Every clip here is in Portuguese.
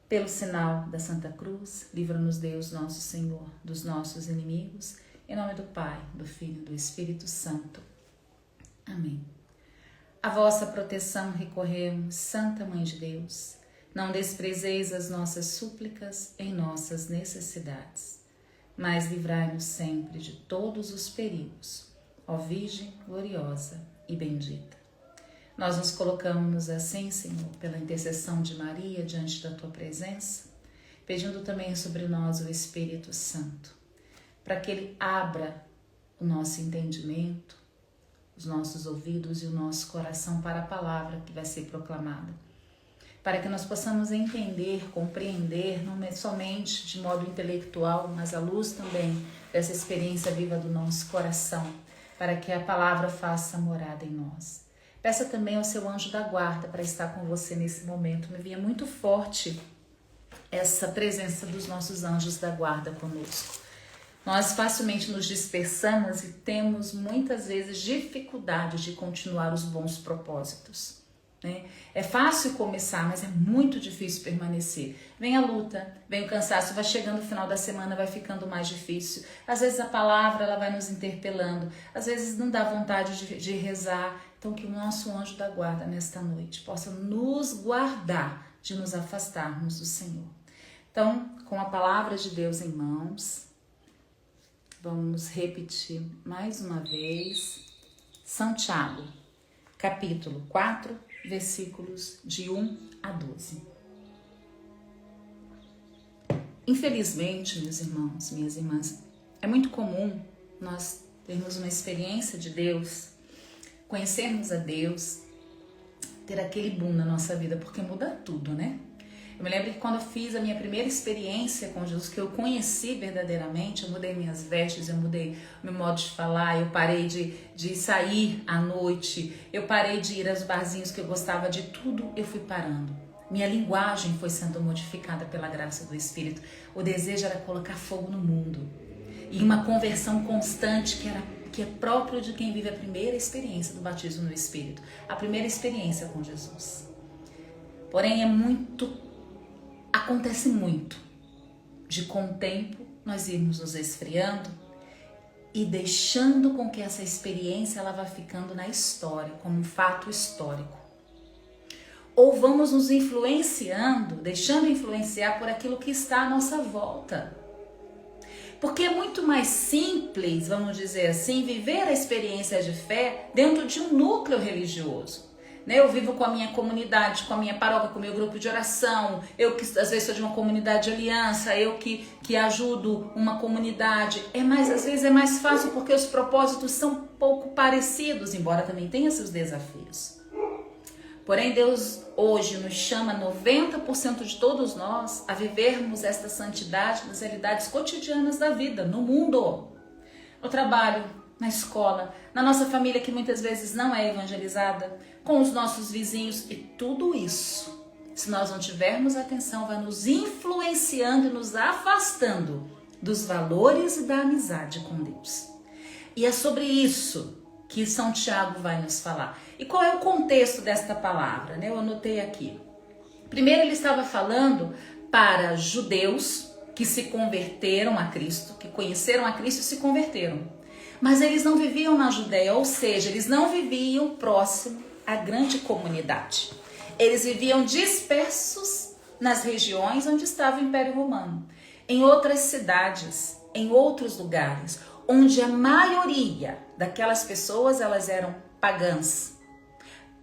Pelo sinal da Santa Cruz, livra-nos Deus, nosso Senhor, dos nossos inimigos. Em nome do Pai, do Filho e do Espírito Santo. Amém. A vossa proteção recorremos, Santa Mãe de Deus. Não desprezeis as nossas súplicas em nossas necessidades, mas livrai-nos sempre de todos os perigos, ó Virgem gloriosa e bendita. Nós nos colocamos assim, Senhor, pela intercessão de Maria diante da Tua presença, pedindo também sobre nós o Espírito Santo, para que Ele abra o nosso entendimento, os nossos ouvidos e o nosso coração para a palavra que vai ser proclamada, para que nós possamos entender, compreender, não somente de modo intelectual, mas à luz também dessa experiência viva do nosso coração, para que a palavra faça morada em nós. Peça também ao seu anjo da guarda para estar com você nesse momento. Me vinha muito forte essa presença dos nossos anjos da guarda conosco. Nós facilmente nos dispersamos e temos muitas vezes dificuldade de continuar os bons propósitos, né? É fácil começar, mas é muito difícil permanecer. Vem a luta, vem o cansaço, vai chegando o final da semana, vai ficando mais difícil. Às vezes a palavra ela vai nos interpelando, às vezes não dá vontade de rezar. Então que o nosso anjo da guarda nesta noite possa nos guardar de nos afastarmos do Senhor. Então, com a palavra de Deus em mãos, vamos repetir mais uma vez São Tiago, capítulo 4, versículos de 1 a 12. Infelizmente, meus irmãos, minhas irmãs, é muito comum nós termos uma experiência de Deus, conhecermos a Deus, ter aquele boom na nossa vida, porque muda tudo, né? Eu me lembro que quando eu fiz a minha primeira experiência com Jesus, que eu conheci verdadeiramente, eu mudei minhas vestes, eu mudei meu modo de falar, eu parei de sair à noite, eu parei de ir aos barzinhos que eu gostava de tudo, eu fui parando. Minha linguagem foi sendo modificada pela graça do Espírito. O desejo era colocar fogo no mundo. E uma conversão constante que é próprio de quem vive a primeira experiência do batismo no Espírito, a primeira experiência com Jesus. Porém, acontece muito de com o tempo nós irmos nos esfriando e deixando com que essa experiência ela vá ficando na história, como um fato histórico. Ou vamos nos influenciando, deixando influenciar por aquilo que está à nossa volta. Porque é muito mais simples, vamos dizer assim, viver a experiência de fé dentro de um núcleo religioso. Eu vivo com a minha comunidade, com a minha paróquia, com o meu grupo de oração, eu que às vezes sou de uma comunidade de aliança, eu que ajudo uma comunidade. Às vezes é mais fácil porque os propósitos são pouco parecidos, embora também tenha seus desafios. Porém, Deus hoje nos chama 90% de todos nós a vivermos esta santidade nas realidades cotidianas da vida, no mundo, no trabalho, na escola, na nossa família que muitas vezes não é evangelizada, com os nossos vizinhos e tudo isso, se nós não tivermos atenção, vai nos influenciando e nos afastando dos valores e da amizade com Deus. E é sobre isso que São Tiago vai nos falar. E qual é o contexto desta palavra? Eu anotei aqui. Primeiro ele estava falando para judeus que se converteram a Cristo, que conheceram a Cristo e se converteram. Mas eles não viviam na Judéia, ou seja, eles não viviam próximo à grande comunidade. Eles viviam dispersos nas regiões onde estava o Império Romano, em outras cidades, em outros lugares, onde a maioria daquelas pessoas elas eram pagãs.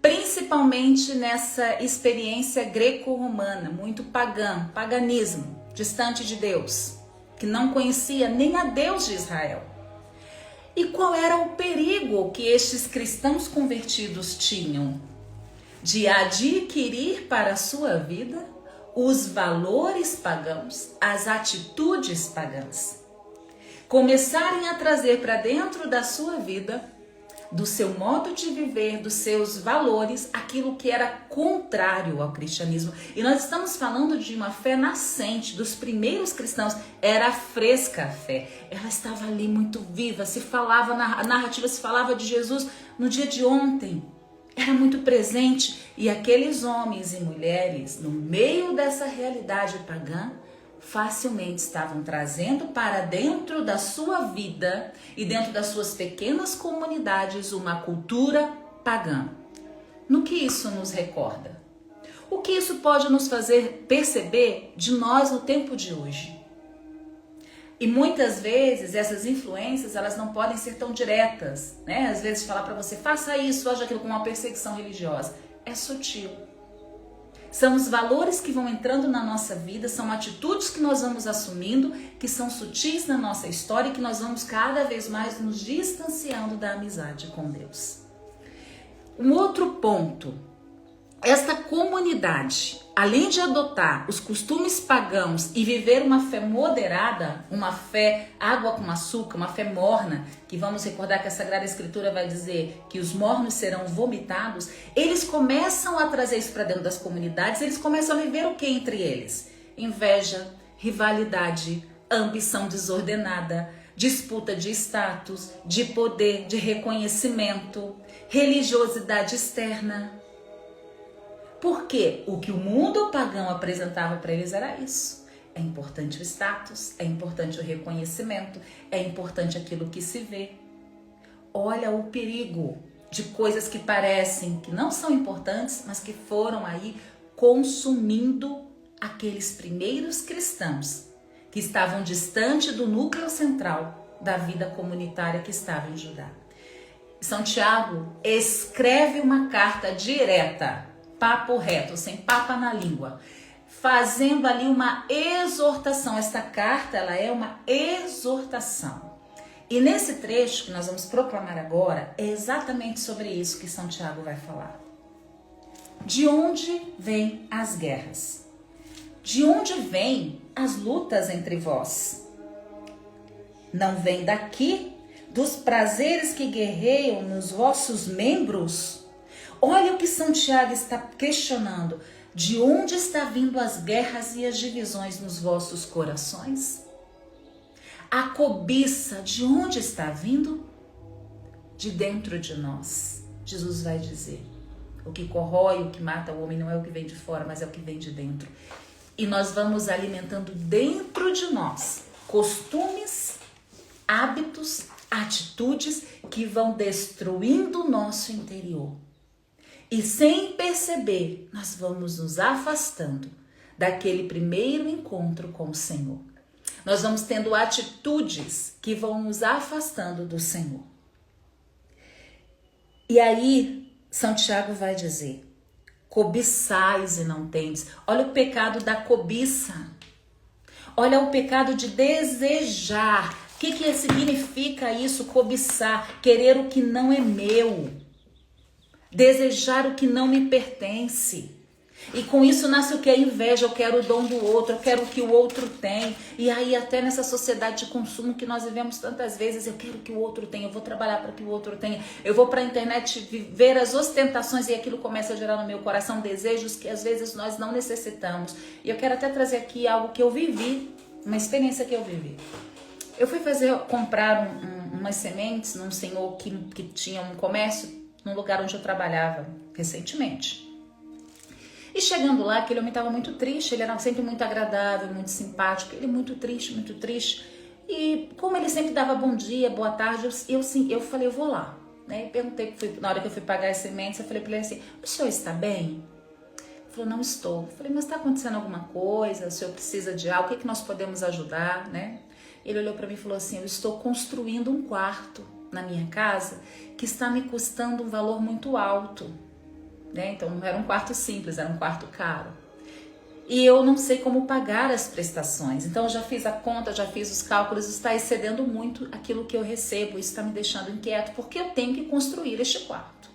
Principalmente nessa experiência greco-romana, muito pagã, paganismo, distante de Deus, que não conhecia nem a Deus de Israel. E qual era o perigo que estes cristãos convertidos tinham? De adquirir para a sua vida os valores pagãos, as atitudes pagãs. Começarem a trazer para dentro da sua vida, do seu modo de viver, dos seus valores, aquilo que era contrário ao cristianismo. E nós estamos falando de uma fé nascente, dos primeiros cristãos. Era fresca a fé, ela estava ali muito viva, se falava, a narrativa se falava de Jesus no dia de ontem. era muito presente, e aqueles homens e mulheres, no meio dessa realidade pagã, facilmente estavam trazendo para dentro da sua vida e dentro das suas pequenas comunidades uma cultura pagã. No que isso nos recorda? O que isso pode nos fazer perceber de nós no tempo de hoje? E muitas vezes essas influências, elas não podem ser tão diretas, né? Às vezes falar para você, faça isso, haja aquilo, com uma perseguição religiosa. É sutil. São os valores que vão entrando na nossa vida, são atitudes que nós vamos assumindo, que são sutis na nossa história e que nós vamos cada vez mais nos distanciando da amizade com Deus. Um outro ponto, esta comunidade, além de adotar os costumes pagãos e viver uma fé moderada, uma fé água com açúcar, uma fé morna, que vamos recordar que a Sagrada Escritura vai dizer que os mornos serão vomitados, eles começam a trazer isso para dentro das comunidades, eles começam a viver o que entre eles? Inveja, rivalidade, ambição desordenada, disputa de status, de poder, de reconhecimento, religiosidade externa. Porque o que o mundo pagão apresentava para eles era isso. É importante o status, é importante o reconhecimento, é importante aquilo que se vê. Olha o perigo de coisas que parecem que não são importantes, mas que foram aí consumindo aqueles primeiros cristãos que estavam distante do núcleo central da vida comunitária que estava em Judá. São Tiago escreve uma carta direta, papo reto, sem papa na língua, fazendo ali uma exortação. Esta carta, ela é uma exortação. E nesse trecho que nós vamos proclamar agora, é exatamente sobre isso que São Tiago vai falar. De onde vêm as guerras? De onde vêm as lutas entre vós? Não vem daqui, dos prazeres que guerreiam nos vossos membros? Olha o que São Tiago está questionando. De onde está vindo as guerras e as divisões nos vossos corações? A cobiça, de onde está vindo? De dentro de nós. Jesus vai dizer, o que corrói, o que mata o homem não é o que vem de fora, mas é o que vem de dentro. E nós vamos alimentando dentro de nós costumes, hábitos, atitudes que vão destruindo o nosso interior. E sem perceber, nós vamos nos afastando daquele primeiro encontro com o Senhor. Nós vamos tendo atitudes que vão nos afastando do Senhor. E aí, São Tiago vai dizer, cobiçais e não tendes. Olha o pecado da cobiça. Olha o pecado de desejar. O que significa isso? Cobiçar, querer o que não é meu. Desejar o que não me pertence. E com isso nasce o que? A inveja. Eu quero o dom do outro, eu quero o que o outro tem. E aí até nessa sociedade de consumo que nós vivemos tantas vezes, eu quero o que o outro tem, eu vou trabalhar para que o outro tenha. Eu vou para a internet ver as ostentações e aquilo começa a gerar no meu coração desejos que às vezes nós não necessitamos. E eu quero até trazer aqui algo que eu vivi, uma experiência que eu vivi. Eu fui comprar umas sementes num senhor que tinha um comércio num lugar onde eu trabalhava recentemente. E chegando lá, aquele homem estava muito triste, ele era sempre muito agradável, muito simpático, ele muito triste, muito triste. E como ele sempre dava bom dia, boa tarde, eu falei, eu vou lá. Né? E perguntei, na hora que eu fui pagar as sementes, eu falei para ele assim, o senhor está bem? Ele falou, não estou. Eu falei, mas está acontecendo alguma coisa? O senhor precisa de algo? O que nós podemos ajudar? Né? Ele olhou para mim e falou assim, eu estou construindo um quarto na minha casa que está me custando um valor muito alto, né? Então não era um quarto simples, era um quarto caro. E eu não sei como pagar as prestações. Então eu já fiz a conta, já fiz os cálculos, está excedendo muito aquilo que eu recebo, isso está me deixando inquieto, porque eu tenho que construir este quarto.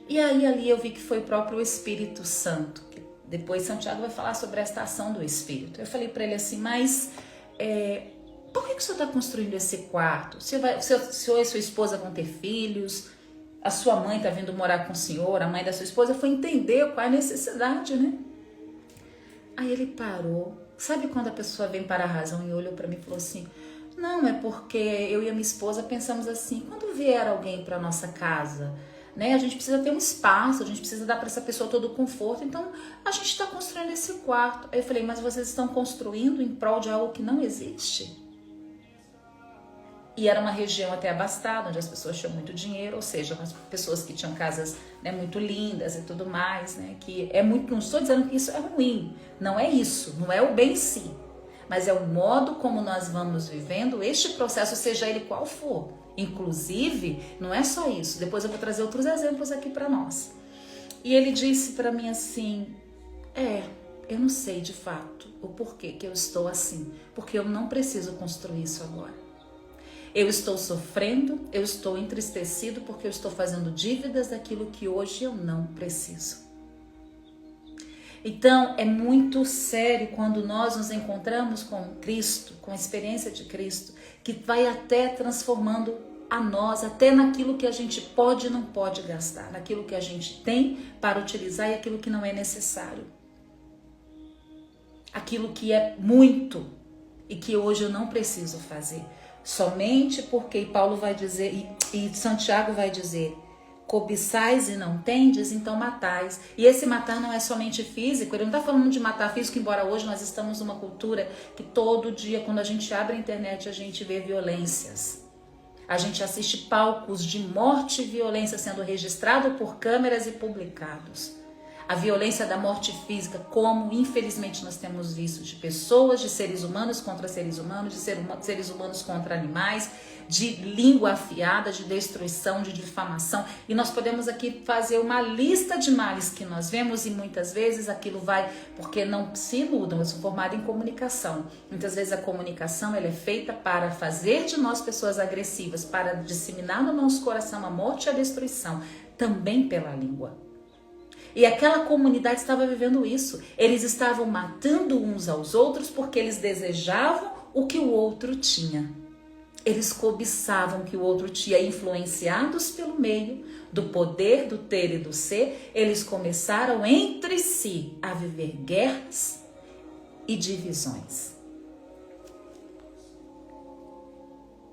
E aí ali eu vi que foi o próprio Espírito Santo. Depois São Tiago vai falar sobre esta ação do Espírito. Eu falei para ele assim, mas por que o senhor está construindo esse quarto? O senhor e sua esposa vão ter filhos, a sua mãe está vindo morar com o senhor, a mãe da sua esposa. Foi entender qual é a necessidade, né? Aí ele parou. Sabe quando a pessoa vem para a razão e olhou para mim e falou assim, não, é porque eu e a minha esposa pensamos assim, quando vier alguém para nossa casa, né? A gente precisa ter um espaço, a gente precisa dar para essa pessoa todo o conforto. Então, a gente está construindo esse quarto. Aí eu falei, mas vocês estão construindo em prol de algo que não existe? E era uma região até abastada, onde as pessoas tinham muito dinheiro, ou seja, as pessoas que tinham casas, né, muito lindas e tudo mais, né? Que é muito, não estou dizendo que isso é ruim, não é isso, não é o bem em si, mas é o modo como nós vamos vivendo este processo, seja ele qual for. Inclusive, não é só isso, depois eu vou trazer outros exemplos aqui para nós. E ele disse para mim assim, eu não sei de fato o porquê que eu estou assim, porque eu não preciso construir isso agora. Eu estou sofrendo, eu estou entristecido porque eu estou fazendo dívidas daquilo que hoje eu não preciso. Então, é muito sério quando nós nos encontramos com Cristo, com a experiência de Cristo, que vai até transformando a nós, até naquilo que a gente pode e não pode gastar, naquilo que a gente tem para utilizar e aquilo que não é necessário. Aquilo que é muito e que hoje eu não preciso fazer. Somente porque Paulo vai dizer, e Santiago vai dizer, cobiçais e não tendes, então matais. E esse matar não é somente físico, ele não está falando de matar físico, embora hoje nós estamos numa cultura que todo dia, quando a gente abre a internet, a gente vê violências. A gente assiste palcos de morte e violência sendo registrado por câmeras e publicados. A violência da morte física, como infelizmente nós temos visto, de pessoas, de seres humanos contra seres humanos, de seres humanos contra animais, de língua afiada, de destruição, de difamação. E nós podemos aqui fazer uma lista de males que nós vemos e muitas vezes aquilo vai, porque não se iludam, eu sou formada em comunicação. Muitas vezes a comunicação ela é feita para fazer de nós pessoas agressivas, para disseminar no nosso coração a morte e a destruição, também pela língua. E aquela comunidade estava vivendo isso. Eles estavam matando uns aos outros porque eles desejavam o que o outro tinha. Eles cobiçavam o que o outro tinha. Influenciados pelo meio do poder, do ter e do ser, eles começaram entre si a viver guerras e divisões.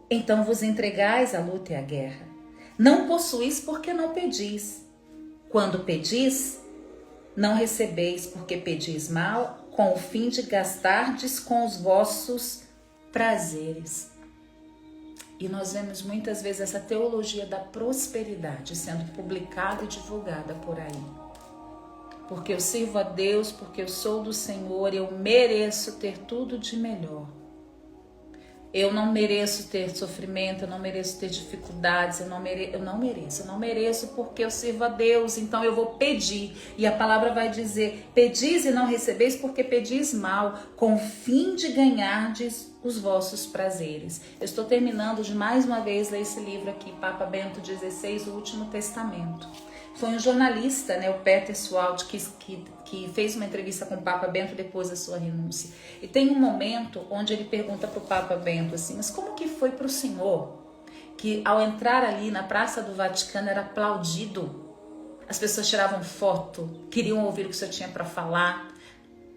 Então vos entregais à luta e à guerra. Não possuís porque não pedis. Quando pedis, não recebeis, porque pedis mal, com o fim de gastardes com os vossos prazeres. E nós vemos muitas vezes essa teologia da prosperidade sendo publicada e divulgada por aí. Porque eu sirvo a Deus, porque eu sou do Senhor, eu mereço ter tudo de melhor. Eu não mereço ter sofrimento, eu não mereço ter dificuldades, eu não mereço porque eu sirvo a Deus, então eu vou pedir. E a palavra vai dizer, pedis e não recebeis porque pedis mal, com o fim de ganhardes os vossos prazeres. Eu estou terminando de mais uma vez ler esse livro aqui, Papa Bento XVI, o Último Testamento. Foi um jornalista, né, o Peter Swald, que fez uma entrevista com o Papa Bento depois da sua renúncia. E tem um momento onde ele pergunta para o Papa Bento assim, mas como que foi para o senhor que ao entrar ali na Praça do Vaticano era aplaudido? As pessoas tiravam foto, queriam ouvir o que o senhor tinha para falar,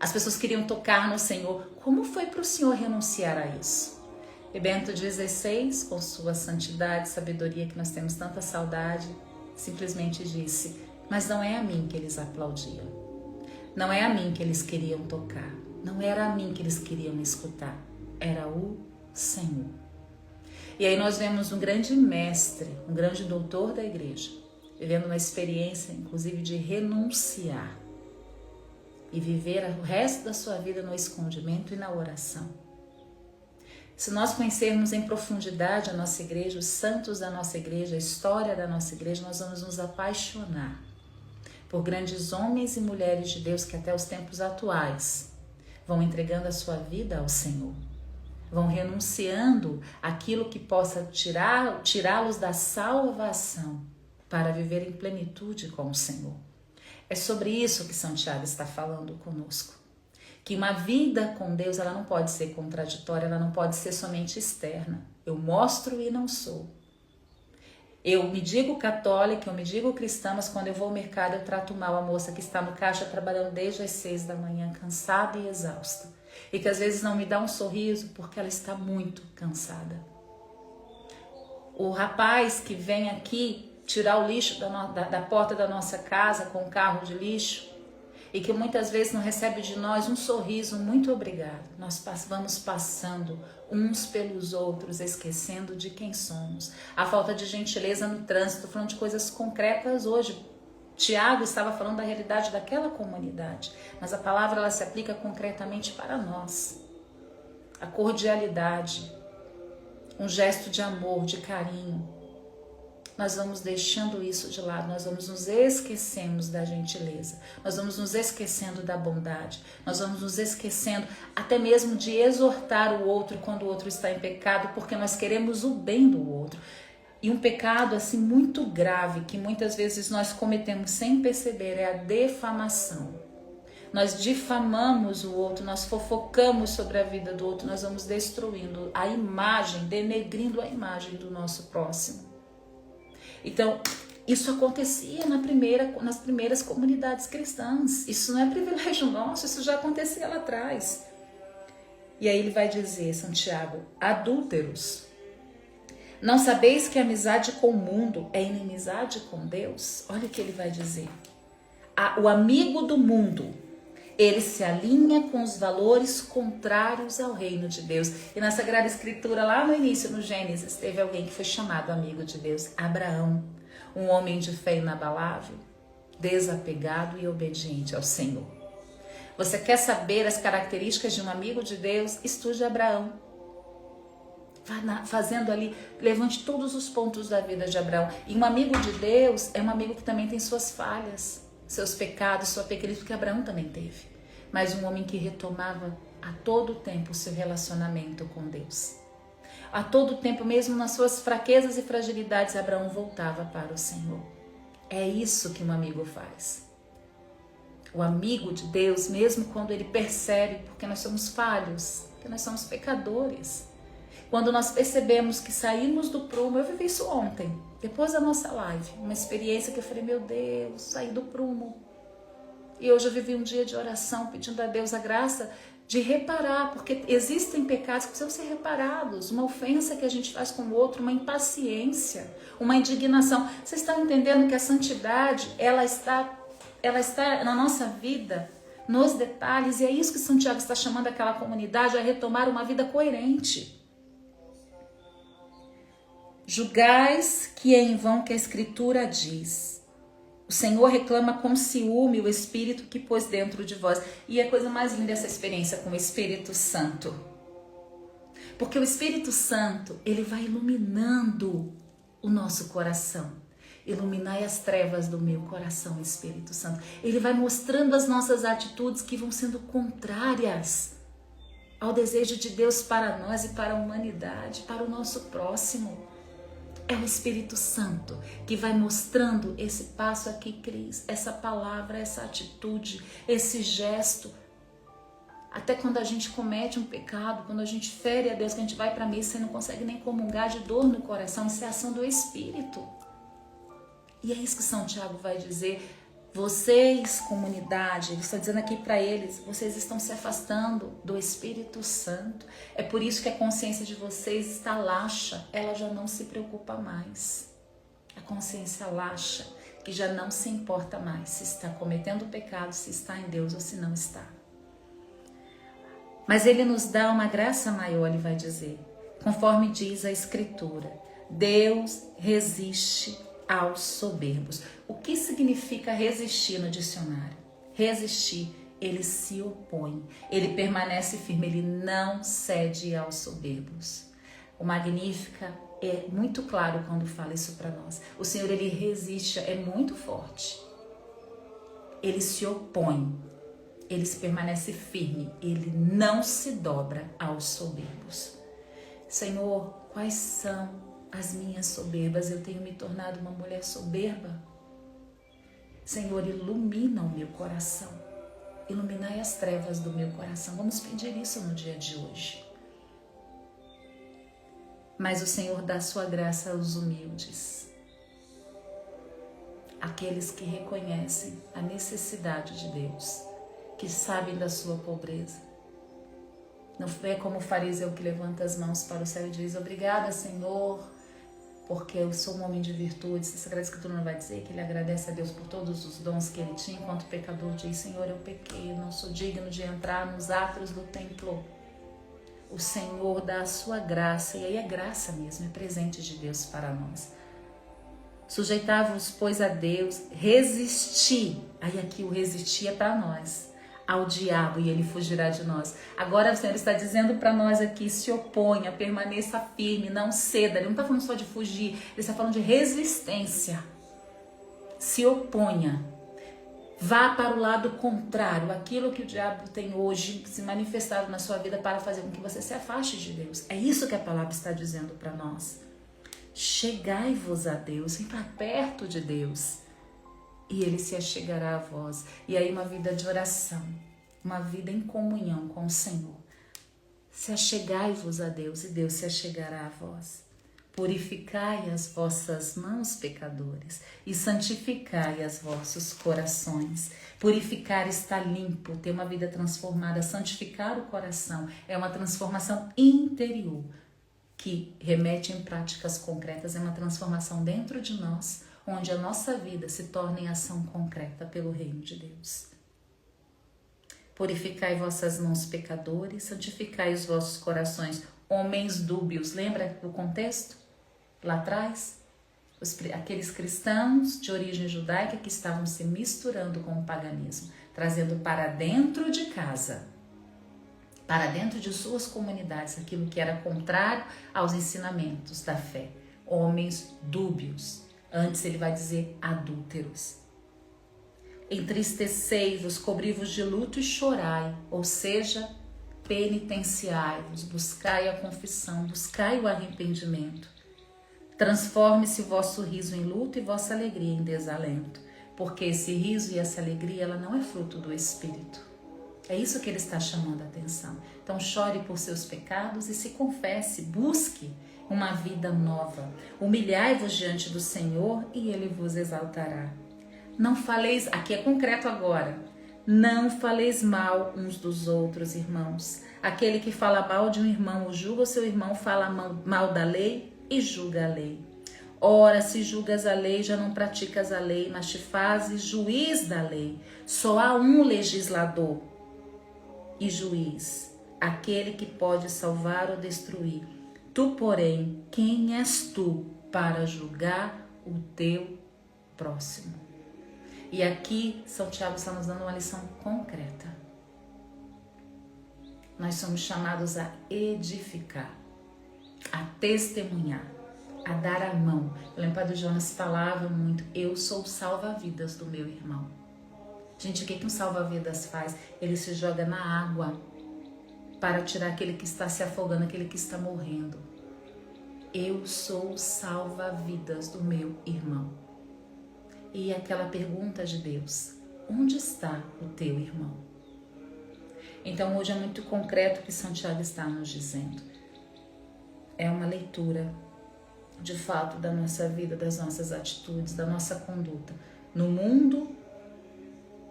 as pessoas queriam tocar no Senhor. Como foi para o senhor renunciar a isso? E Bento XVI, com sua santidade, sabedoria que nós temos tanta saudade, simplesmente disse, mas não é a mim que eles aplaudiam, não é a mim que eles queriam tocar, não era a mim que eles queriam escutar, era o Senhor. E aí nós vemos um grande mestre, um grande doutor da igreja, vivendo uma experiência inclusive de renunciar e viver o resto da sua vida no escondimento e na oração. Se nós conhecermos em profundidade a nossa igreja, os santos da nossa igreja, a história da nossa igreja, nós vamos nos apaixonar por grandes homens e mulheres de Deus que até os tempos atuais vão entregando a sua vida ao Senhor, vão renunciando aquilo que possa tirá-los da salvação para viver em plenitude com o Senhor. É sobre isso que Santiago está falando conosco. Que uma vida com Deus, ela não pode ser contraditória, ela não pode ser somente externa. Eu mostro e não sou. Eu me digo católica, eu me digo cristã, mas quando eu vou ao mercado eu trato mal a moça que está no caixa trabalhando desde as 6 da manhã, cansada e exausta. E que às vezes não me dá um sorriso porque ela está muito cansada. O rapaz que vem aqui tirar o lixo da porta da nossa casa com um carro de lixo e que muitas vezes não recebe de nós um sorriso, muito obrigado. Nós vamos passando uns pelos outros, esquecendo de quem somos. A falta de gentileza no trânsito, falando de coisas concretas hoje. Tiago estava falando da realidade daquela comunidade, mas a palavra ela se aplica concretamente para nós. A cordialidade, um gesto de amor, de carinho. Nós vamos deixando isso de lado, nós vamos nos esquecendo da gentileza, nós vamos nos esquecendo da bondade, nós vamos nos esquecendo até mesmo de exortar o outro quando o outro está em pecado, porque nós queremos o bem do outro. E um pecado assim muito grave que muitas vezes nós cometemos sem perceber é a defamação. Nós difamamos o outro, nós fofocamos sobre a vida do outro, nós vamos destruindo a imagem, denegrindo a imagem do nosso próximo. Então, isso acontecia nas primeiras comunidades cristãs. Isso não é privilégio nosso, isso já acontecia lá atrás. E aí ele vai dizer, Santiago, adúlteros, não sabeis que a amizade com o mundo é inimizade com Deus? Olha o que ele vai dizer. O amigo do mundo, ele se alinha com os valores contrários ao reino de Deus. E na Sagrada Escritura, lá no início, no Gênesis, teve alguém que foi chamado amigo de Deus, Abraão, um homem de fé inabalável, desapegado e obediente ao Senhor. Você quer saber as características de um amigo de Deus? Estude Abraão. Vá fazendo ali, levante todos os pontos da vida de Abraão. E um amigo de Deus é um amigo que também tem suas falhas, seus pecados, sua pequenez, porque Abraão também teve. Mas um homem que retomava a todo tempo o seu relacionamento com Deus. A todo tempo, mesmo nas suas fraquezas e fragilidades, Abraão voltava para o Senhor. É isso que um amigo faz. O amigo de Deus, mesmo quando ele percebe, porque nós somos falhos, porque nós somos pecadores. Quando nós percebemos que saímos do prumo, eu vivi isso ontem, depois da nossa live, uma experiência que eu falei, meu Deus, saí do prumo. E hoje eu vivi um dia de oração, pedindo a Deus a graça de reparar, porque existem pecados que precisam ser reparados, uma ofensa que a gente faz com o outro, uma impaciência, uma indignação. Vocês estão entendendo que a santidade, ela está na nossa vida, nos detalhes, e é isso que São Tiago está chamando aquela comunidade a retomar uma vida coerente. Julgais que é em vão que a Escritura diz. O Senhor reclama com ciúme o Espírito que pôs dentro de vós. E é a coisa mais linda essa experiência com o Espírito Santo. Porque o Espírito Santo, ele vai iluminando o nosso coração. Iluminai as trevas do meu coração, Espírito Santo. Ele vai mostrando as nossas atitudes que vão sendo contrárias ao desejo de Deus para nós e para a humanidade, para o nosso próximo. É o Espírito Santo que vai mostrando esse passo aqui, Cris, essa palavra, essa atitude, esse gesto. Até quando a gente comete um pecado, quando a gente fere a Deus, que a gente vai para a missa e não consegue nem comungar de dor no coração, isso é a ação do Espírito. E é isso que São Tiago vai dizer. Vocês, comunidade, ele está dizendo aqui para eles, vocês estão se afastando do Espírito Santo. É por isso que a consciência de vocês está laxa, ela já não se preocupa mais. A consciência laxa, que já não se importa mais se está cometendo pecado, se está em Deus ou se não está. Mas ele nos dá uma graça maior, ele vai dizer, conforme diz a Escritura, Deus resiste aos soberbos. O que significa resistir no dicionário? Resistir, ele se opõe, ele permanece firme, ele não cede aos soberbos. O Magnífica é muito claro quando fala isso para nós. O Senhor, ele resiste, é muito forte. Ele se opõe, ele se permanece firme, ele não se dobra aos soberbos. Senhor, quais são as minhas soberbas? Eu tenho me tornado uma mulher soberba? Senhor, ilumina o meu coração. Iluminai as trevas do meu coração. Vamos pedir isso no dia de hoje. Mas o Senhor dá sua graça aos humildes. Aqueles que reconhecem a necessidade de Deus, que sabem da sua pobreza. Não é como o fariseu que levanta as mãos para o céu e diz, obrigada, Senhor, porque eu sou um homem de virtudes. A Sagrada Escritura não vai dizer que ele agradece a Deus por todos os dons que ele tinha, enquanto o pecador diz: Senhor, eu pequei, eu não sou digno de entrar nos átrios do templo. O Senhor dá a sua graça, e aí é graça mesmo, é presente de Deus para nós. Sujeitai-vos, pois, a Deus, resisti, aí aqui o resistir é para nós, ao diabo, e ele fugirá de nós. Agora o Senhor está dizendo para nós aqui: se oponha, permaneça firme, não ceda. Ele não está falando só de fugir, ele está falando de resistência. Se oponha, vá para o lado contrário, aquilo que o diabo tem hoje se manifestado na sua vida para fazer com que você se afaste de Deus. É isso que a palavra está dizendo para nós. Chegai-vos a Deus, vem para perto de Deus, e Ele se achegará a vós. E aí uma vida de oração, uma vida em comunhão com o Senhor. Se achegai-vos a Deus, e Deus se achegará a vós. Purificai as vossas mãos, pecadores, e santificai os vossos corações. Purificar está limpo, ter uma vida transformada. Santificar o coração é uma transformação interior, que remete em práticas concretas, é uma transformação dentro de nós, onde a nossa vida se torna em ação concreta pelo reino de Deus. Purificai vossas mãos, pecadores, santificai os vossos corações, homens dúbios. Lembra do contexto? Lá atrás, aqueles cristãos de origem judaica que estavam se misturando com o paganismo, trazendo para dentro de casa, para dentro de suas comunidades, aquilo que era contrário aos ensinamentos da fé. Homens dúbios. Antes ele vai dizer adúlteros. Entristecei-vos, cobri-vos de luto e chorai, ou seja, penitenciai-vos, buscai a confissão, buscai o arrependimento. Transforme-se o vosso riso em luto e vossa alegria em desalento, porque esse riso e essa alegria, ela não é fruto do Espírito. É isso que ele está chamando a atenção. Então chore por seus pecados e se confesse, busque uma vida nova. Humilhai-vos diante do Senhor e ele vos exaltará. Não faleis, aqui é concreto agora, não faleis mal uns dos outros, irmãos. Aquele que fala mal de um irmão ou julga o seu irmão, fala mal da lei e julga a lei. Ora, se julgas a lei, já não praticas a lei, mas te fazes juiz da lei. Só há um legislador e juiz, aquele que pode salvar ou destruir. Tu, porém, quem és tu para julgar o teu próximo? E aqui São Tiago está nos dando uma lição concreta. Nós somos chamados a edificar, a testemunhar, a dar a mão. Eu lembro que o Padre Jonas falava muito: eu sou o salva-vidas do meu irmão. Gente, o que um salva-vidas faz? Ele se joga na água para tirar aquele que está se afogando, aquele que está morrendo. Eu sou o salva-vidas do meu irmão. E aquela pergunta de Deus: onde está o teu irmão? Então hoje é muito concreto o que São Tiago está nos dizendo. É uma leitura, de fato, da nossa vida, das nossas atitudes, da nossa conduta. No mundo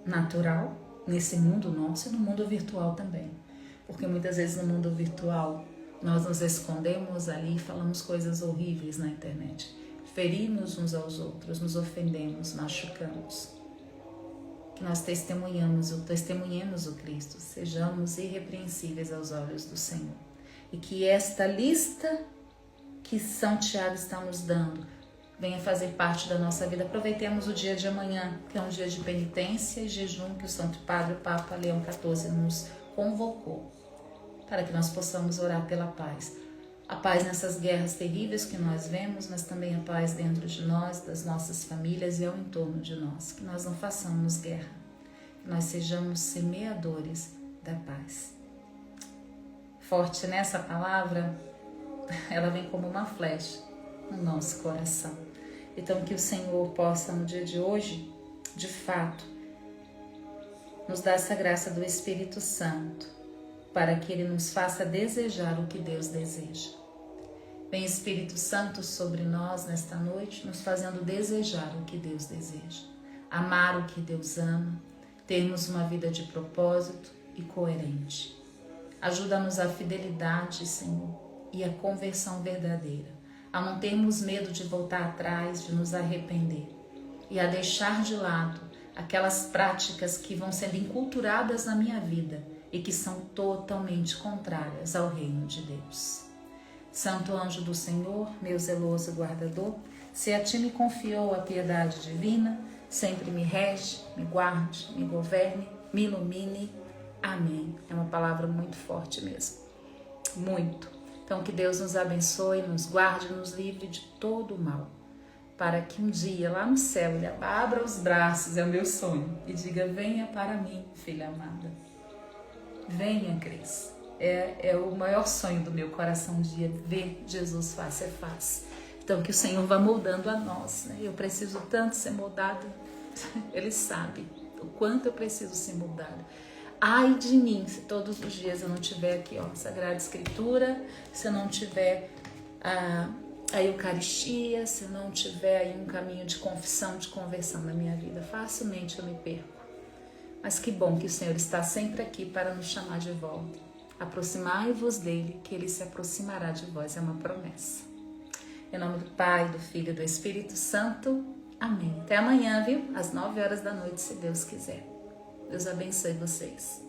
natural, nesse mundo nosso, e no mundo virtual também. Porque muitas vezes no mundo virtual nós nos escondemos ali e falamos coisas horríveis na internet. Ferimos uns aos outros, nos ofendemos, machucamos. Que nós testemunhemos o Cristo, sejamos irrepreensíveis aos olhos do Senhor. E que esta lista que São Tiago está nos dando venha fazer parte da nossa vida. Aproveitemos o dia de amanhã, que é um dia de penitência e jejum que o Santo Padre, o Papa Leão XIV, nos convocou, para que nós possamos orar pela paz. A paz nessas guerras terríveis que nós vemos, mas também a paz dentro de nós, das nossas famílias e ao entorno de nós. Que nós não façamos guerra, que nós sejamos semeadores da paz. Forte nessa palavra, ela vem como uma flecha no nosso coração. Então que o Senhor possa no dia de hoje, de fato, nos dar essa graça do Espírito Santo, para que Ele nos faça desejar o que Deus deseja. Vem Espírito Santo sobre nós nesta noite, nos fazendo desejar o que Deus deseja. Amar o que Deus ama, termos uma vida de propósito e coerente. Ajuda-nos a fidelidade, Senhor, e a conversão verdadeira. a não termos medo de voltar atrás, de nos arrepender e a deixar de lado aquelas práticas que vão sendo enculturadas na minha vida e que são totalmente contrárias ao reino de Deus. Santo anjo do Senhor, meu zeloso guardador, se a ti me confiou a piedade divina, sempre me rege, me guarde, me governe, me ilumine. Amém. É uma palavra muito forte mesmo. Muito. Então que Deus nos abençoe, nos guarde, nos livre de todo o mal. Para que um dia lá no céu Ele abra os braços, é o meu sonho, e diga: venha para mim, filha amada. Venha, Cris. É o maior sonho do meu coração, um dia ver Jesus face a face. Então que o Senhor vá moldando a nós, né? Eu preciso tanto ser moldada. Ele sabe o quanto eu preciso ser moldada. Ai de mim, se todos os dias eu não tiver aqui, ó, Sagrada Escritura, se eu não tiver a Eucaristia, se eu não tiver aí um caminho de confissão, de conversão na minha vida, facilmente eu me perco. Mas que bom que o Senhor está sempre aqui para nos chamar de volta. Aproximai-vos dele, que ele se aproximará de vós, é uma promessa. Em nome do Pai, do Filho e do Espírito Santo. Amém. Até amanhã, viu? Às 9 horas da noite, se Deus quiser. Deus abençoe vocês.